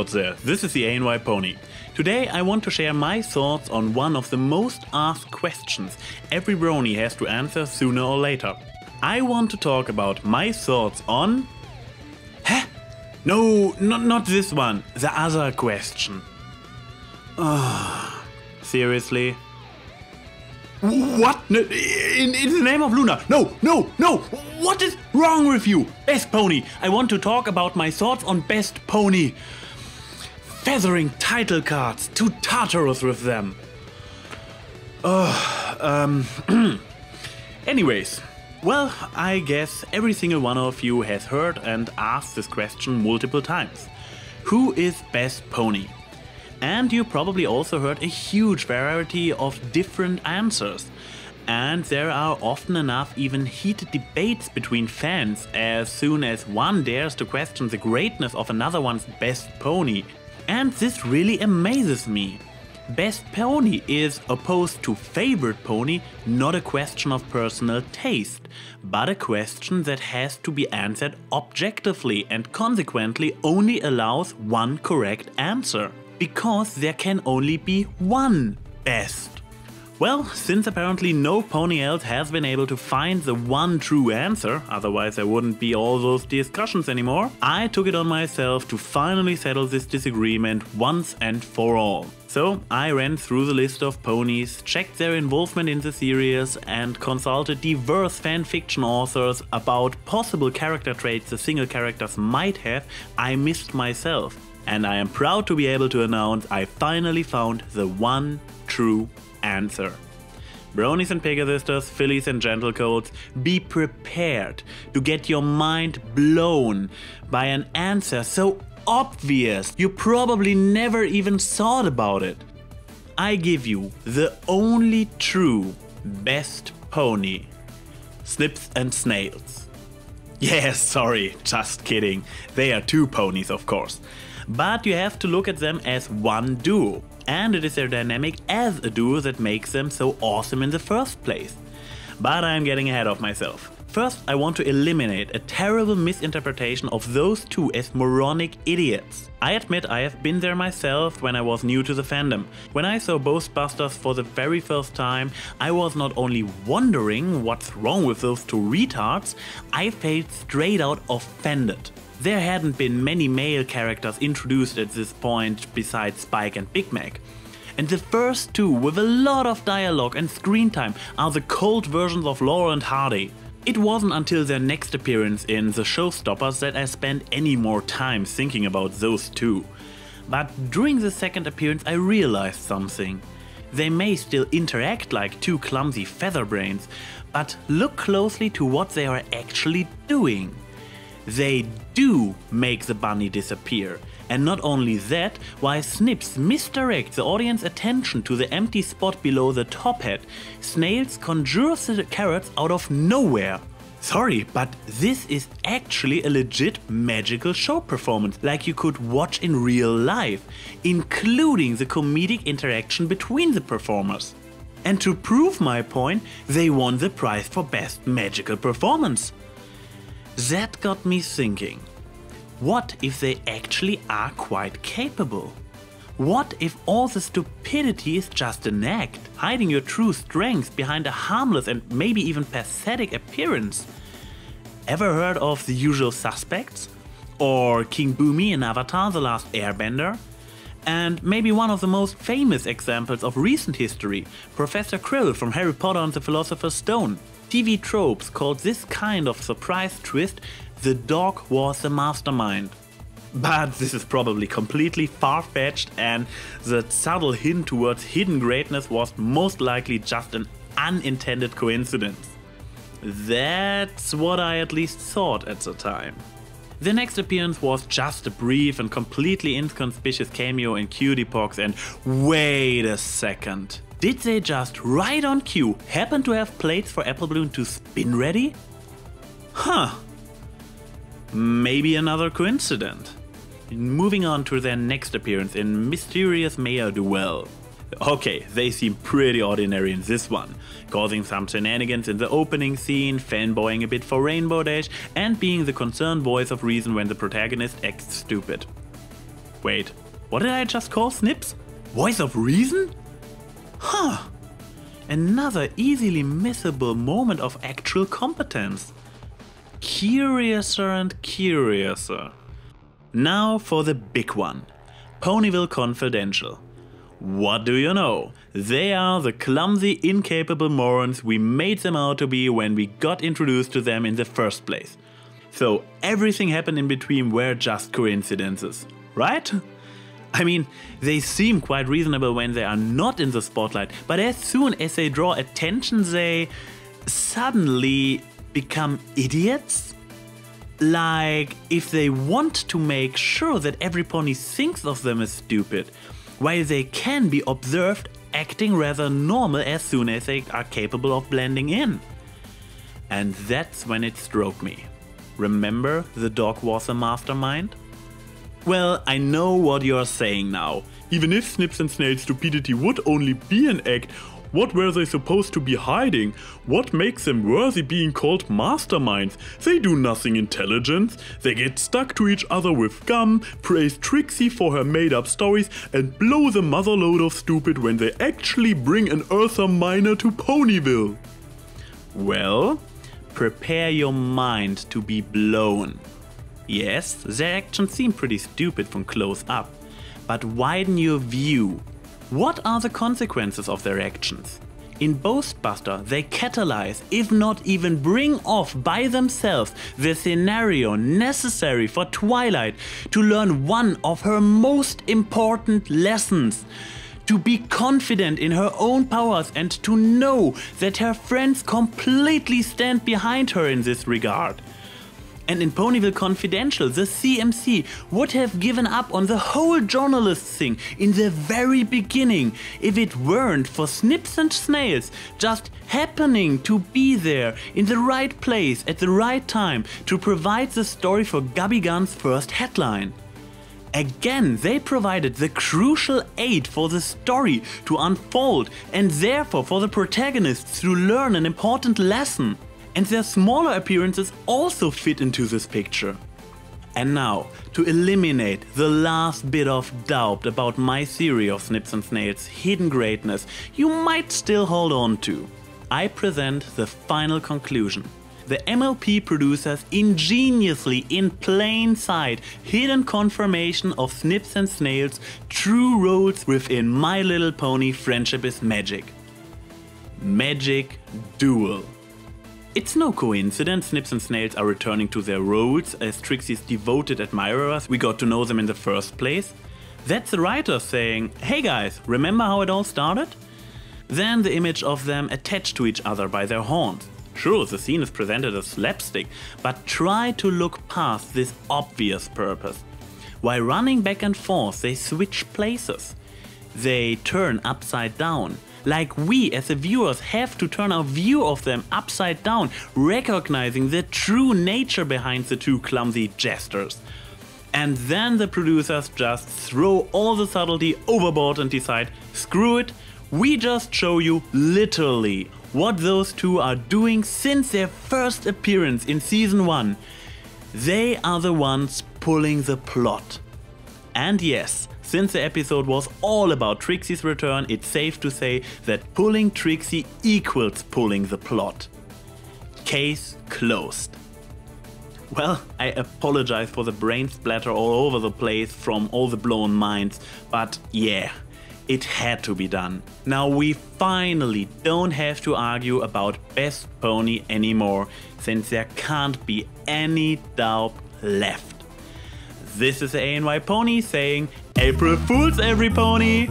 out there, this is the ANY Pony. Today I want to share my thoughts on one of the most asked questions every brony has to answer sooner or later. I want to talk about my thoughts on... No, not this one, the other question. Seriously? What? In the name of Luna? No! What is wrong with you? Best Pony! I want to talk about my thoughts on Best Pony. Feathering title cards to Tartarus with them. Anyways. Well, I guess every single one of you has heard and asked this question multiple times. Who is Best Pony? And you probably also heard a huge variety of different answers. And there are often enough even heated debates between fans as soon as one dares to question the greatness of another one's best pony. And this really amazes me. Best Pony is, opposed to favorite pony, not a question of personal taste, but a question that has to be answered objectively and consequently only allows one correct answer. Because there can only be one best. Well, since apparently no pony else has been able to find the one true answer, otherwise there wouldn't be all those discussions anymore, I took it on myself to finally settle this disagreement once and for all. So I ran through the list of ponies, checked their involvement in the series, and consulted diverse fanfiction authors about possible character traits the single characters might have I missed myself. And I am proud to be able to announce I finally found the one true answer. Bronies and Pegasisters, fillies and gentlecoats, be prepared to get your mind blown by an answer so obvious you probably never even thought about it. I give you the only true best pony. Snips and Snails. Yes, sorry, just kidding. They are two ponies, of course. But you have to look at them as one duo. And it is their dynamic as a duo that makes them so awesome in the first place. But I'm getting ahead of myself. First, I want to eliminate a terrible misinterpretation of those two as moronic idiots. I admit I have been there myself when I was new to the fandom. When I saw Ghostbusters for the very first time, I was not only wondering what's wrong with those two retards, I felt straight out offended. There hadn't been many male characters introduced at this point besides Spike and Big Mac. And the first two with a lot of dialogue and screen time are the cold versions of Laurel and Hardy. It wasn't until their next appearance in The Showstoppers that I spent any more time thinking about those two. But during the second appearance I realized something. They may still interact like two clumsy featherbrains, but look closely to what they are actually doing. They do make the bunny disappear. And not only that, while Snips misdirects the audience attention to the empty spot below the top hat, Snails conjures the carrots out of nowhere. Sorry, but this is actually a legit magical show performance like you could watch in real life, including the comedic interaction between the performers. And to prove my point, they won the prize for Best Magical Performance. That got me thinking, what if they actually are quite capable? What if all the stupidity is just an act, hiding your true strength behind a harmless and maybe even pathetic appearance? Ever heard of The Usual Suspects? Or King Boomy in Avatar: The Last Airbender? And maybe one of the most famous examples of recent history, Professor Krill from Harry Potter and the Philosopher's Stone. TV tropes called this kind of surprise twist the dog was the mastermind. But this is probably completely far-fetched, and the subtle hint towards hidden greatness was most likely just an unintended coincidence. That's what I at least thought at the time. The next appearance was just a brief and completely inconspicuous cameo in Cutie Pox, and wait a second. Did they just right on cue happen to have plates for Apple Bloom to spin ready? Huh. Maybe another coincidence. Moving on to their next appearance in Mysterious Mayor Duel. Okay, they seem pretty ordinary in this one, causing some shenanigans in the opening scene, fanboying a bit for Rainbow Dash, and being the concerned voice of reason when the protagonist acts stupid. Wait, what did I just call Snips? Voice of reason? Huh. Another easily missable moment of actual competence. Curiouser and curiouser. Now for the big one. Ponyville Confidential. What do you know? They are the clumsy, incapable morons we made them out to be when we got introduced to them in the first place. So everything happened in between were just coincidences, right? I mean, they seem quite reasonable when they are not in the spotlight, but as soon as they draw attention, they suddenly become idiots? Like, if they want to make sure that every pony thinks of them as stupid, while they can be observed acting rather normal as soon as they are capable of blending in. And that's when it struck me. Remember, the dog was a mastermind? Well, I know what you're saying now. Even if Snips and Snails' stupidity would only be an act, what were they supposed to be hiding? What makes them worthy being called masterminds? They do nothing intelligent. They get stuck to each other with gum, praise Trixie for her made-up stories, and blow the motherload of stupid when they actually bring an Ursa Minor to Ponyville. Well, prepare your mind to be blown. Yes, their actions seem pretty stupid from close up, but widen your view. What are the consequences of their actions? In Ghostbuster, they catalyze, if not even bring off by themselves, the scenario necessary for Twilight to learn one of her most important lessons. To be confident in her own powers and to know that her friends completely stand behind her in this regard. And in Ponyville Confidential, the CMC would have given up on the whole journalist thing in the very beginning if it weren't for Snips and Snails just happening to be there in the right place at the right time to provide the story for Gubby Gunn's first headline. Again, they provided the crucial aid for the story to unfold and therefore for the protagonists to learn an important lesson. And their smaller appearances also fit into this picture. And now, to eliminate the last bit of doubt about my theory of Snips and Snails' hidden greatness you might still hold on to, I present the final conclusion. The MLP producers ingeniously, in plain sight, hidden confirmation of Snips and Snails' true roles within My Little Pony Friendship is Magic. Magic Duel. It's no coincidence Snips and Snails are returning to their roles as Trixie's devoted admirers. We got to know them in the first place. That's the writer saying, hey guys, remember how it all started? Then the image of them attached to each other by their horns. Sure, the scene is presented as slapstick, but try to look past this obvious purpose. While running back and forth, they switch places. They turn upside down. Like we as the viewers have to turn our view of them upside down, recognizing the true nature behind the two clumsy jesters. And then the producers just throw all the subtlety overboard and decide, screw it, we just show you literally what those two are doing since their first appearance in season 1. They are the ones pulling the plot. And yes, since the episode was all about Trixie's return, it's safe to say that pulling Trixie equals pulling the plot. Case closed. Well, I apologize for the brain splatter all over the place from all the blown minds, but yeah, it had to be done. Now we finally don't have to argue about Best Pony anymore, since there can't be any doubt left. This is the ANY Pony saying, April Fools, every pony!